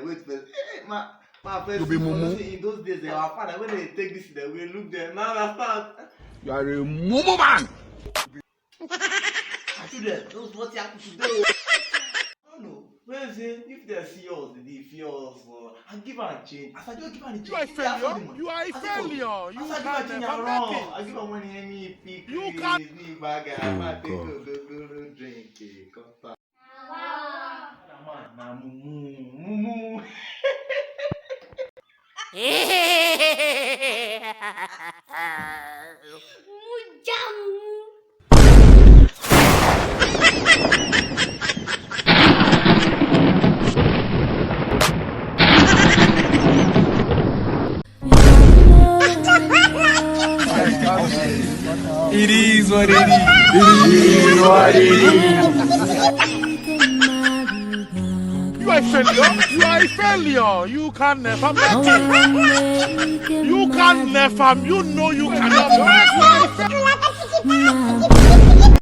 wait first. My first. You be mumu. In those days, our father when they take this, they will look there. Now I start. You are a mumu man. I told them, those what you have to do. I don't know. Well, say, if they see us, they fear us. I give her a change. As I don't give her a change, You are a failure. You are a failure. You can can never never make make it. I it. give her money, any pick. You can't. Drink. Mumu. It is what it is. It is what it is. You are a failure. You are a failure. You can never make it. You can never. You know you cannot make it. You are a failure.